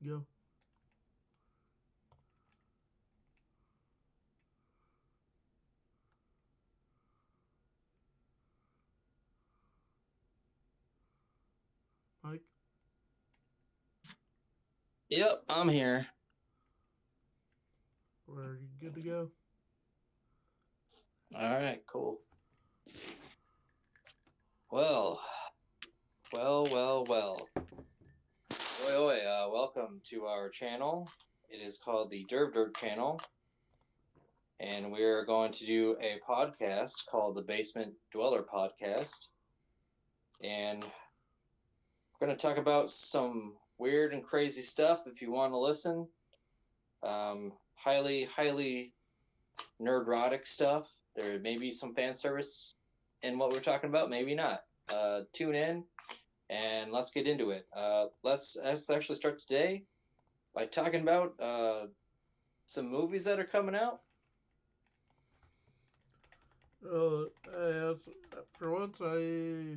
Go. Mike. Yep, I'm here. We're good to go. All right, cool. Well, well. Oi, oi, welcome to our channel. It is called the Derv Dirt channel, and we're going to do a podcast called the Basement Dweller Podcast. And we're going to talk about some weird and crazy stuff if you want to listen. Highly nerdrotic stuff. There may be some fan service in what we're talking about, maybe not. Tune in and let's get into it. Let's actually start today by talking about some movies that are coming out. Well, for once, I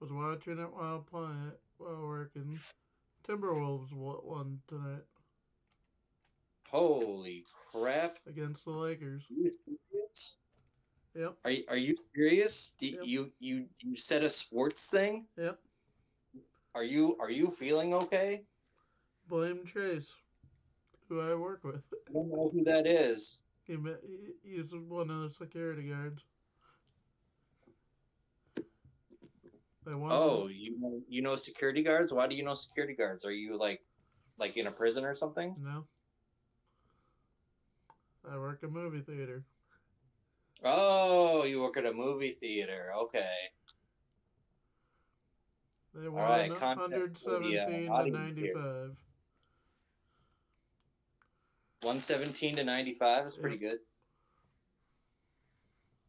was watching it while playing it while working. Timberwolves won tonight Holy crap! against the Lakers. Are you serious? Yep. Are you serious? Yep. You said a sports thing? Yep. Are you feeling okay? Blame Chase, who I work with. I don't know who that is. He's one of the security guards. They won. Oh, you know security guards? Why do you know security guards? Are you like in a prison or something? No, I work a movie theater. Oh, you work at a movie theater. Okay. They All won right. Context for the 117 to audience here. 95. 117 to 95 is pretty Yep. good.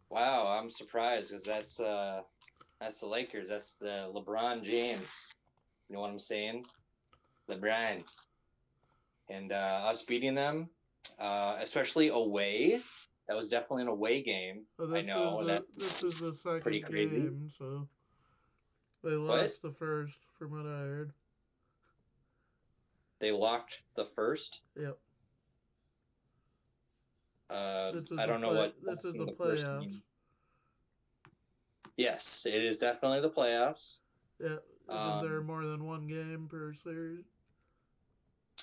Wow, I'm surprised because that's the Lakers. That's the LeBron James. You know what I'm saying? LeBron. And us beating them, especially away. That was definitely an away game. Well, I this know is that's the pretty second crazy. game, so they What? lost the first, from what I heard. They locked the first. Yep. I don't know what This is locking the the first playoffs. means. Yes, it is definitely the playoffs. Yeah. Isn't there Um, more than one game per series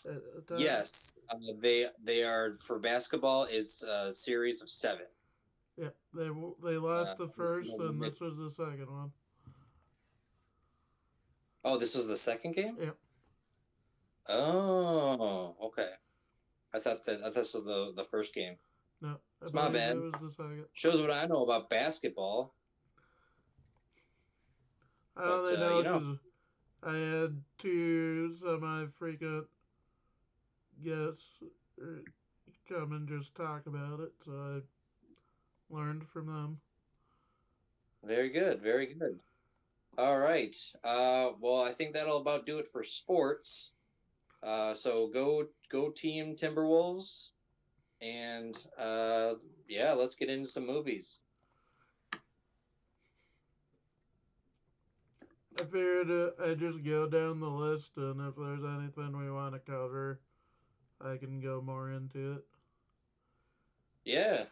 at a time? yes, they are for basketball. It's a series of seven. Yeah. They lost the I'm just first, gonna and limit. this was the second one. Oh, this was the second game. Yep. Oh, okay. I thought this was the first game. No, I It's my believe it bad. was the second. Shows what I know about basketball. I But only know you know, because I had two semi-frequent guests come and just talk about it, so I learned from them. very good, very good. All right. Well, I think that'll about do it for sports. So go team Timberwolves, and yeah, let's get into some movies. I figured I'd just go down the list, and if there's anything we want to cover, I can go more into it Yeah,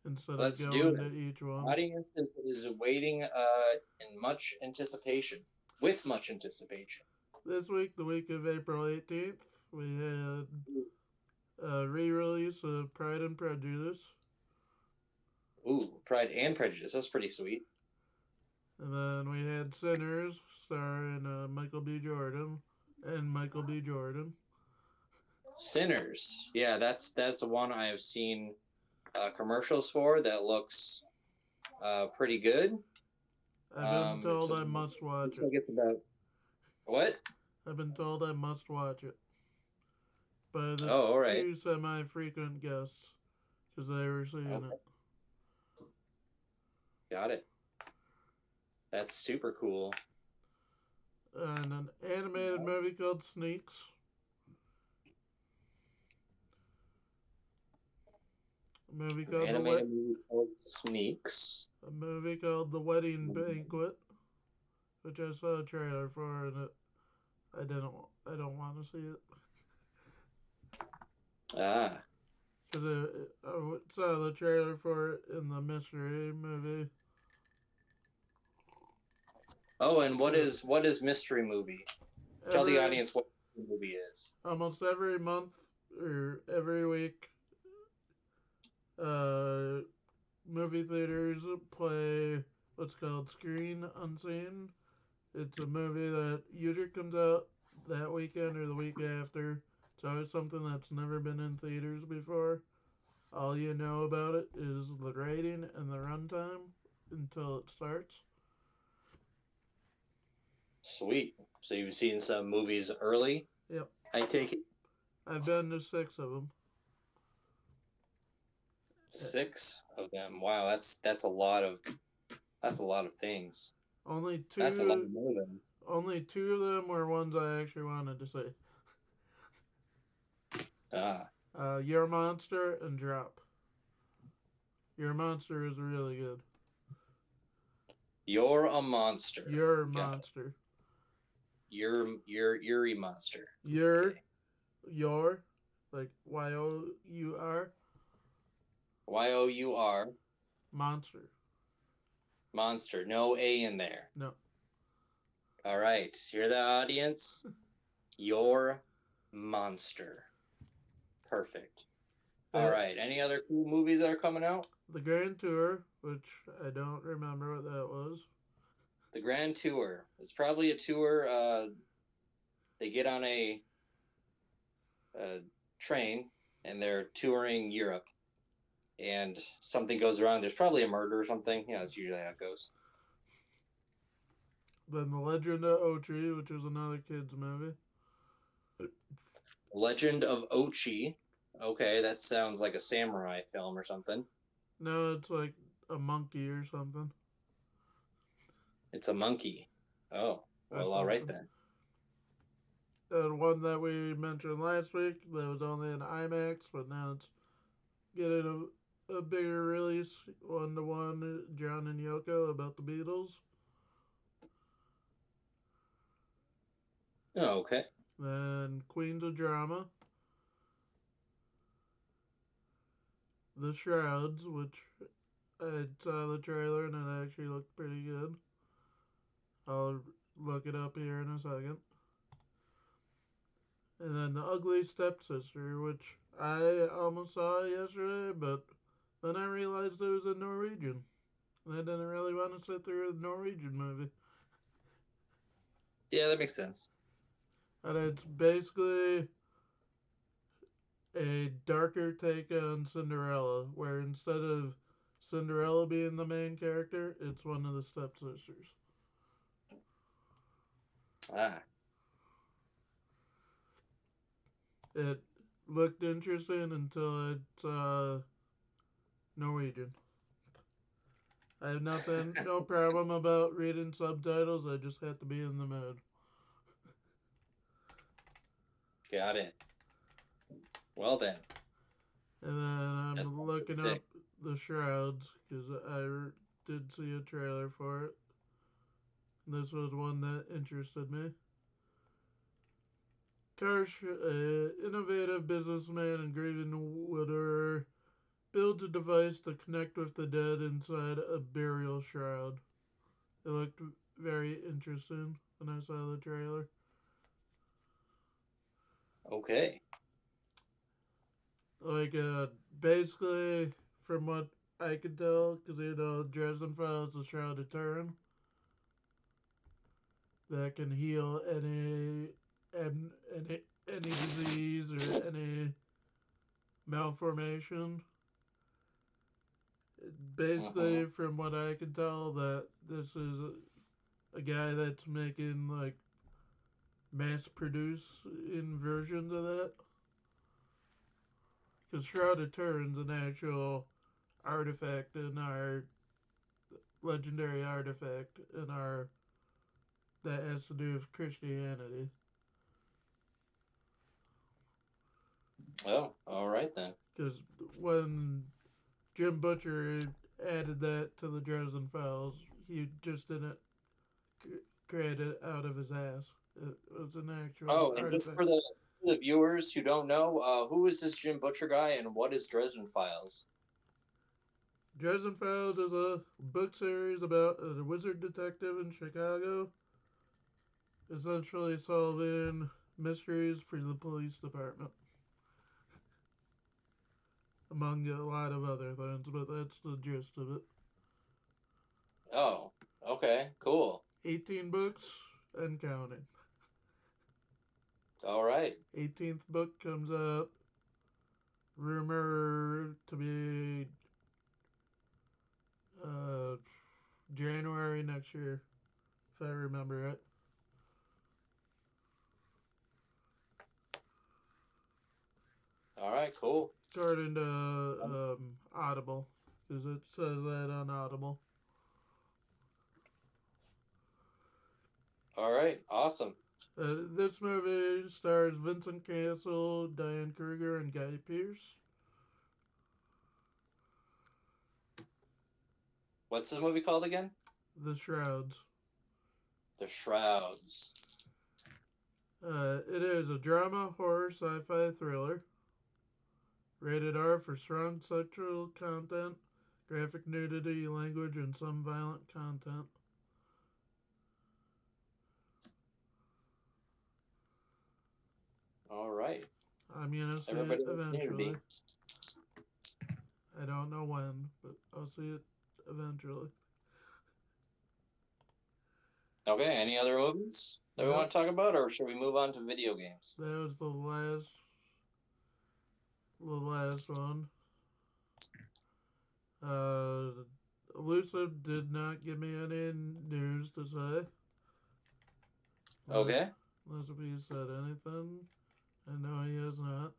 instead of let's do going it. to each one. Audience is waiting in much anticipation, with much anticipation. This week, the week of April 18th, we had a re-release of Pride and Prejudice, Ooh, Pride and Prejudice. That's pretty sweet. and then we had Sinners, starring Michael B. Jordan and Michael B. Jordan. Sinners. Yeah, that's the one I have seen commercials for. That looks pretty good. I've been It's told I must watch looks like it. it's about what? I've been told I must watch it by the Oh, all right. two semi-frequent guests because they were seeing Okay, it. got it. That's super cool. And an animated movie called Sneaks, a movie called Animated movie called Sneaks. a movie called The Wedding Banquet, which I saw a trailer for, and I don't want to see it Ah. because I saw the trailer for it in the mystery movie. Oh, and Uh, what is mystery movie? Tell the every audience what the movie is. Almost every month or every week, uh, movie theaters play what's called Screen Unseen. It's a movie that usually comes out that weekend or the week after. It's always something that's never been in theaters before. All you know about it is the rating and the runtime until it starts. Sweet. So you've seen some movies early? Yep. I take it I've been to 6 of them. 6 of them. Wow, that's a lot of things. Only That's a lot two, of movies. only two of them were ones I actually wanted to see. Ah, Your Monster and Drop. Your Monster is really good. you're a monster. Your Got it. Monster. You're Yuri monster. Your, Okay. your, like Your, Your Monster. monster. No A in there. No. All right. Hear the audience? Your monster. Perfect. All right. Any other cool movies that are coming out? The Grand Tour, which I don't remember what that was. The Grand Tour. It's probably a tour. They get on a train and they're touring Europe, and something goes wrong. There's probably a murder or something. Yeah, that's usually how it goes. Then The Legend of Ochi, which is another kids movie. Legend of Ochi. Okay, that sounds like a samurai film or something. No, it's like a monkey or something. It's a monkey. Oh, Or well, all right something. then. The one that we mentioned last week that was only in IMAX, but now it's getting a bigger release, 1-to-1, John and Yoko about the Beatles. Oh, okay. Then Queens of Drama, The Shrouds, which I saw the trailer and it actually looked pretty good. I'll look it up here in a second. And then The Ugly Stepsister, which I almost saw yesterday, but then I realized it was in Norwegian. And I didn't really want to sit through a Norwegian movie. Yeah, that makes sense. And it's basically a darker take on Cinderella, where instead of Cinderella being the main character, it's one of the stepsisters. Ah, It looked interesting until it Norwegian. I have no problem about reading subtitles. I just have to be in the mood. got it. Well then, And then that's I'm looking up sick. The Shrouds because did see a trailer for it. This was one that interested me. Karsh, an innovative businessman and grieving widower, builds a device to connect with the dead inside a burial shroud. It looked very interesting when I saw the trailer. Okay. Like, basically, from what I could tell, because Dresden Files is Shroud of Turin, that can heal any disease or any malformation. Basically, from what I can tell, that this is a guy that's making like mass produce in versions of that. Because Shroud of Turin's an actual artifact in our legendary artifact in our that has to do with Christianity. Oh, all right then. Because when Jim Butcher added that to the Dresden Files, he just didn't created out of his ass. It was an actual Oh, and just artifact. for the viewers who don't know, who is this Jim Butcher guy, and what is Dresden Files? Dresden Files is a book series about a wizard detective in Chicago, essentially solving mysteries for the police department, among a lot of other things, but that's the gist of it. Oh, okay, cool. 18 books and counting. All right. 18th book comes out, rumored to be uh, January next year, if I remember it. All right, cool. According to Audible, because it says that on Audible. All right, awesome. This movie stars Vincent Cassel, Diane Kruger, and Guy Pearce. What's the movie called again? The Shrouds. The Shrouds. It is a drama, horror, sci-fi thriller. Rated R for strong sexual content, graphic nudity, language, and some violent content. All right. I'm gonna see Everybody it in the eventually. community. I don't know when, but I'll see it eventually. Okay, any other movies that we Nope. want to talk about, or should we move on to video games? That was the last one. Elusive did not give me any news to say. Okay. Unless if he said anything. I know he has not.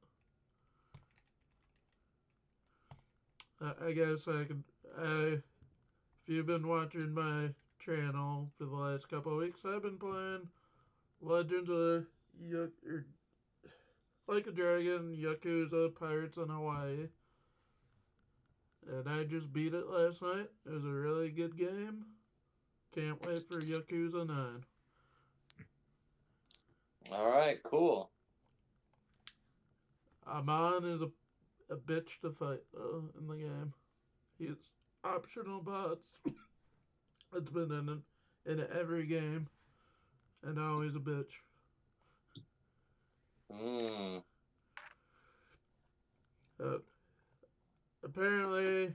I guess I could. If you've been watching my channel for the last couple of weeks, I've been playing Legends of Like a Dragon, Yakuza, Pirates in Hawaii. And I just beat it last night. It was a really good game. Can't wait for Yakuza 9. All right, cool. Amon is a bitch to fight, though, in the game. He's optional bots. It's been in every game. And now he's a bitch. Mm. Apparently,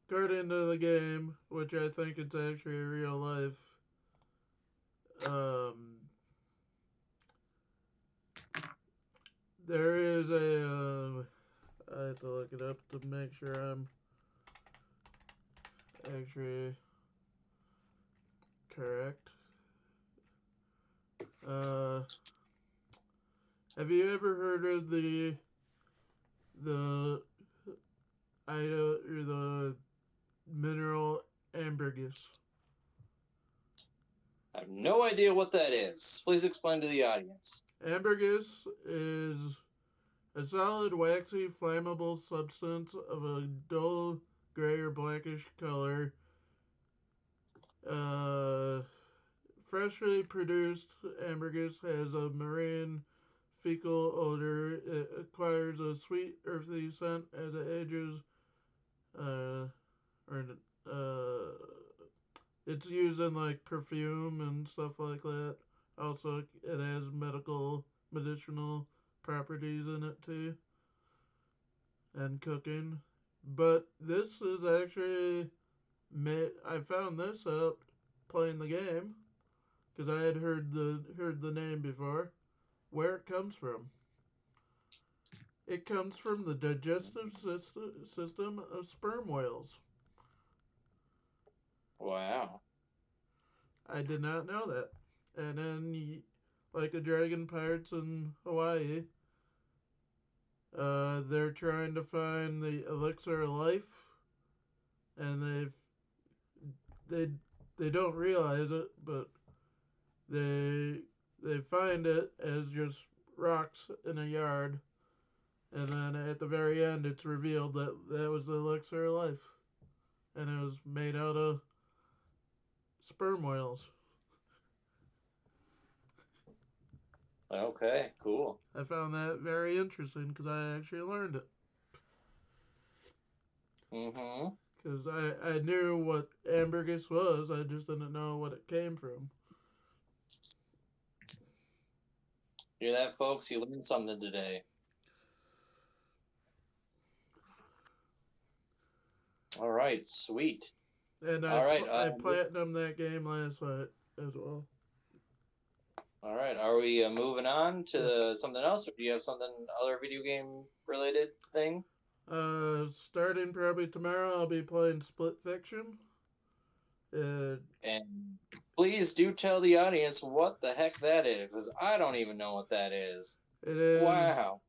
according to the game, which I think it's actually real life, there is I have to look it up to make sure I'm actually correct. Have you ever heard of the item or the mineral ambergris? I have no idea what that is. Please explain to the audience. Ambergris is a solid, waxy, flammable substance of a dull gray or blackish color. Freshly produced ambergris has a marine fecal odor. It acquires a sweet, earthy scent as it ages. Or it's used in like perfume and stuff like that. Also, it has medicinal properties in it too, and cooking. But this is actually I found this out playing the game because I had heard the name before. Where it comes from? It comes from the digestive system of sperm whales. Wow. I did not know that. And then, like a Dragon Pirates in Hawaii, they're trying to find the elixir of life, and they they don't realize it, but they find it as just rocks in a yard, and then at the very end, it's revealed that that was the elixir of life, and it was made out of sperm whales. Okay, cool. I found that very interesting because I actually learned it. Mm-hmm. Because I knew what ambergris was, I just didn't know what it came from. Hear that, folks? You learned something today. All right, sweet. And All right, I platinumed that game last night as well. all right. Are we moving on to Yep. something else, or do you have something other video game related thing? Starting probably tomorrow, I'll be playing Split Fiction. Uh, And please do tell the audience what the heck that is, because I don't even know what that is. it is Wow.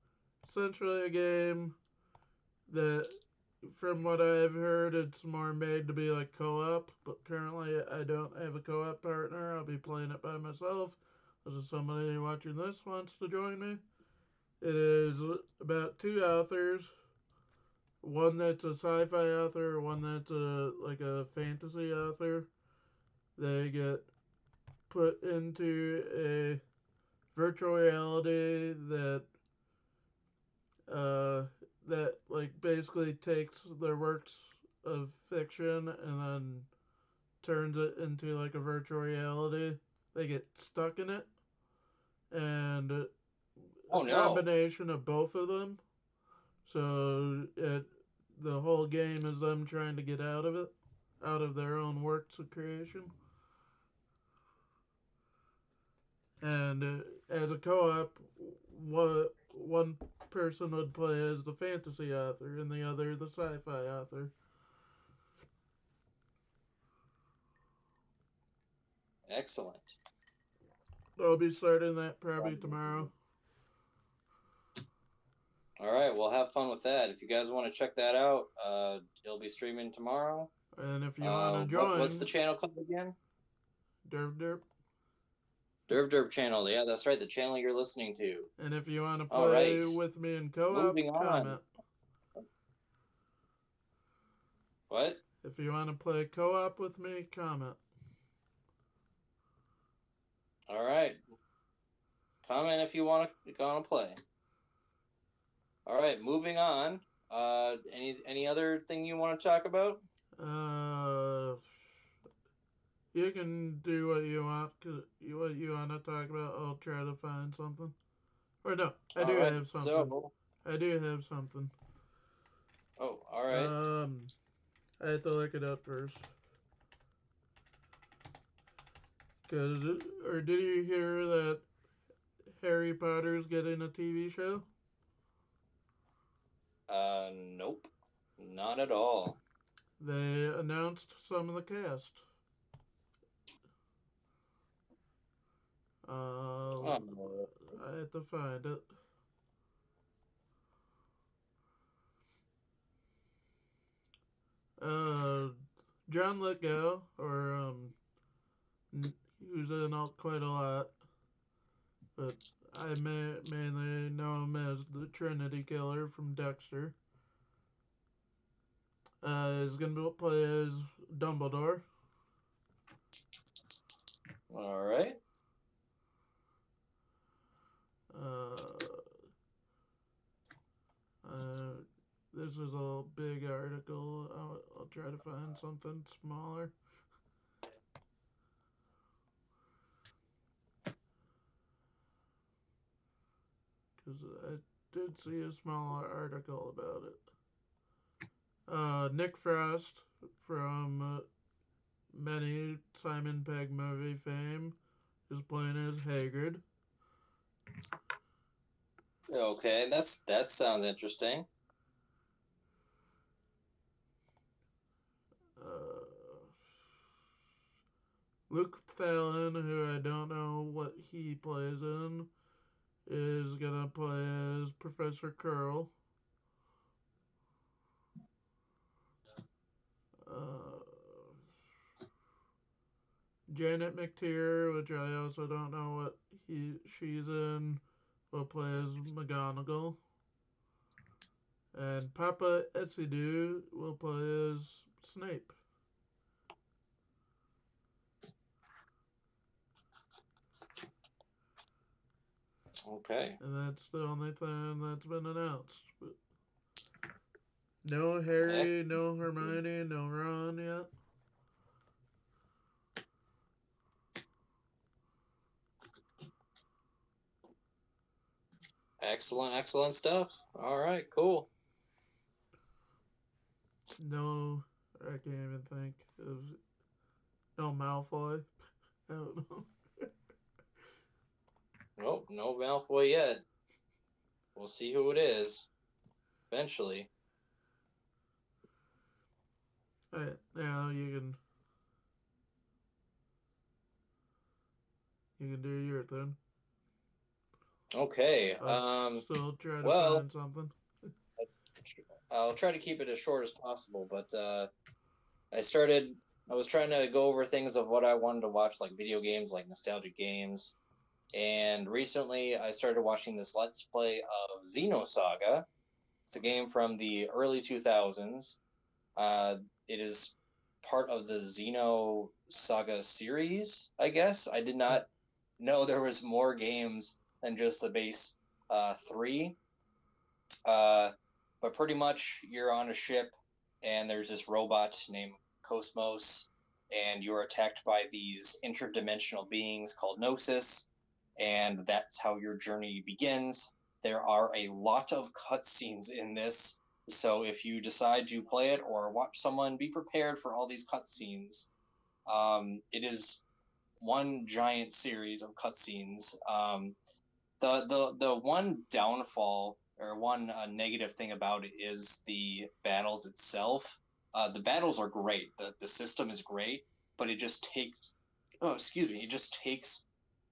essentially a game that, from what I've heard, it's more made to be like co-op. But currently, I don't have a co-op partner. I'll be playing it by myself. If somebody watching this wants to join me, it is about two authors. One that's a sci-fi author, one that's a fantasy author. They get put into a virtual reality uh, that like basically takes their works of fiction and then turns it into like a virtual reality. They get stuck in it, and a Oh no. combination of both of them. So the whole game is them trying to get out of it, out of their own works of creation. And as a co-op, one person would play as the fantasy author and the other the sci-fi author. Excellent. I'll be starting that probably tomorrow. All right, well, have fun with that. If you guys want to check that out, it'll be streaming tomorrow. And if you want to What's the join, channel called again? derp derp. Derv Derp channel. Yeah, that's right. The channel you're listening to. And if you want to All play right. with me in co-op, Moving on. comment. What? If you want to play co-op with me, comment. All right. Comment if you want to play. All right. Moving on. Any other thing you want to talk about? Uh, you can do what you want. What you want to talk about, I'll try to find something. Or no, I All do right. have something. So. I do have something. Oh, all right. I have to look it up first. Cause, or did you hear that Harry Potter's getting a TV show? Nope. Not at all. They announced some of the cast. Oh. I have to find it. Uh, John Lithgow, or who's in quite a lot, but I mainly know him as the Trinity Killer from Dexter. Is gonna play as Dumbledore. All right. Uh, this is a big article. I'll try to find something smaller. Because I did see a smaller article about it. Nick Frost from many Simon Pegg movie fame is playing as Hagrid. Okay, that sounds interesting. Uh, Luke Fallon, who I don't know what he plays in, is gonna play as Professor Curl. Uh, Janet McTeer, which I also don't know what she's in, will play as McGonagall. And Papa Essidou will play as Snape. Okay. And that's the only thing that's been announced. But no Harry, no Hermione, no Ron yet. Excellent, excellent stuff. All right, cool. No, I can't even think of no Malfoy. I don't know. Nope, no Malfoy yet. We'll see who it is eventually. Alright, now you can do your thing. Okay. I'll still try to Well, find something. I'll try to keep it as short as possible, but I started. I was trying to go over things of what I wanted to watch, like video games, like nostalgic games. And recently, I started watching this Let's Play of Xenosaga. It's a game from the early 2000s. Uh, it is part of the Xenosaga series, I guess. I did not know there was more games than just the base three. Uh, but pretty much, you're on a ship, and there's this robot named Cosmos, and you're attacked by these interdimensional beings called Gnosis, and that's how your journey begins. There are a lot of cutscenes in this, so if you decide to play it or watch someone, be prepared for all these cutscenes. It is one giant series of cutscenes. The one downfall or one negative thing about it is the battles itself. The battles are great. The system is great, but it just takes it just takes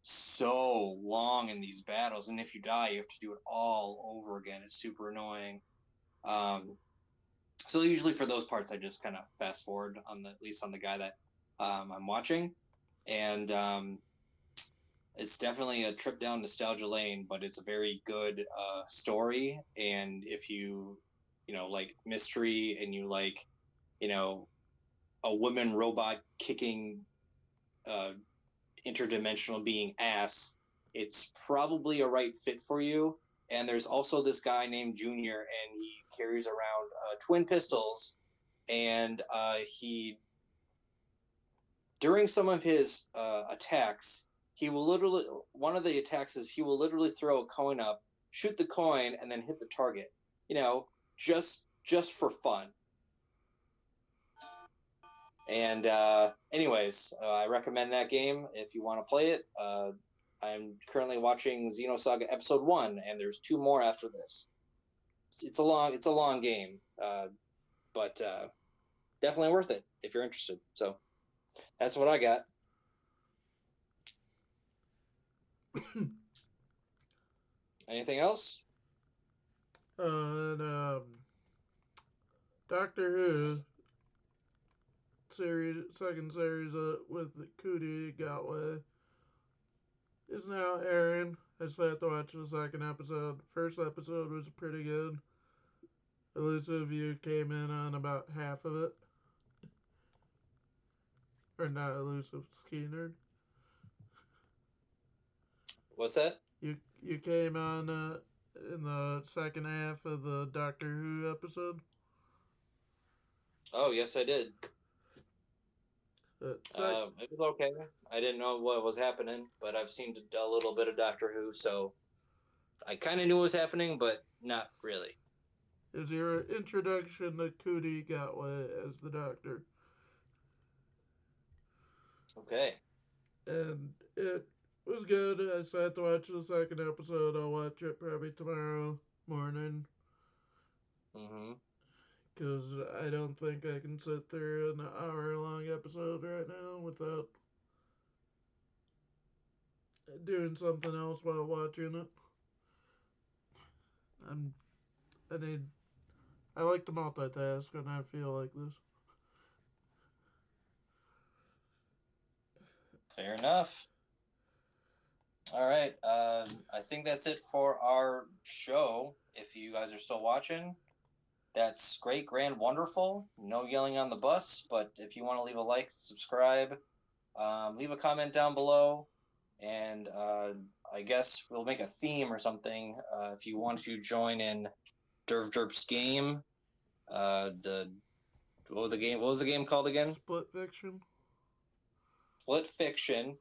so long in these battles, and if you die, you have to do it all over again. It's super annoying. Um, so usually for those parts, I just kind of fast forward on the at least on the guy that I'm watching, and it's definitely a trip down nostalgia lane, but it's a very good story. And if you like mystery and you like, you know, a woman robot kicking uh, interdimensional being ass, it's probably a right fit for you. And there's also this guy named Junior, and he carries around twin pistols, and he during some of his attacks, he will literally one of the attacks is he will literally throw a coin up, shoot the coin, and then hit the target. You know, just for fun. And anyways, I recommend that game if you want to play it. I'm currently watching Xenosaga Episode One, and there's two more after this. It's a long game, but definitely worth it if you're interested. So that's what I got. Anything else? And Doctor Who second series with Cootie Gatway is now airing. I just have to watch the second episode. First episode was pretty good. Elusive, you came in on about half of it. Or not Elusive, Skeeter. What's that? You came on in the second half of the Doctor Who episode. Oh, yes, I did. It was okay. I didn't know what was happening, but I've seen a little bit of Doctor Who, so I kind of knew what was happening, but not really. Is your introduction to Cootie Gatway as the Doctor. Okay. And it was good. I still have to watch the second episode. I'll watch it probably tomorrow morning. Mm-hmm. Because I don't think I can sit through an hour-long episode right now without doing something else while watching it. I'm, I need. I like to multitask, and I feel like this. Fair enough. All right. I think that's it for our show. If you guys are still watching, that's great, grand, wonderful. No yelling on the bus, but if you want to leave a like, subscribe, leave a comment down below, and I guess we'll make a theme or something. If you want to join in Derv Derp's game, what was the game called again? Split Fiction. Split Fiction.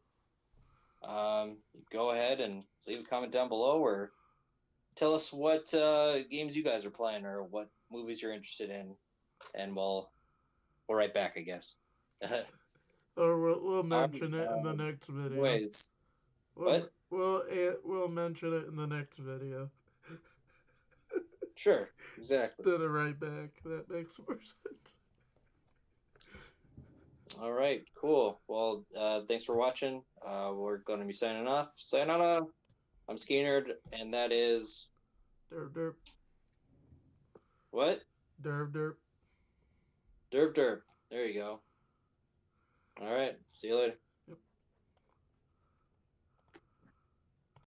Go ahead and leave a comment down below, or tell us what games you guys are playing or what movies you're interested in, and we'll write back, I guess. Or we'll mention it in the next video. Anyways, We'll mention it in the next video. Sure, exactly. Instead of right back. That makes more sense. All right, cool. Well, thanks for watching. We're going to be signing off. Sayonara. I'm Skeenerd, and that is... Derv derp. What? Derv derp. Derv derp. There you go. All right. See you later.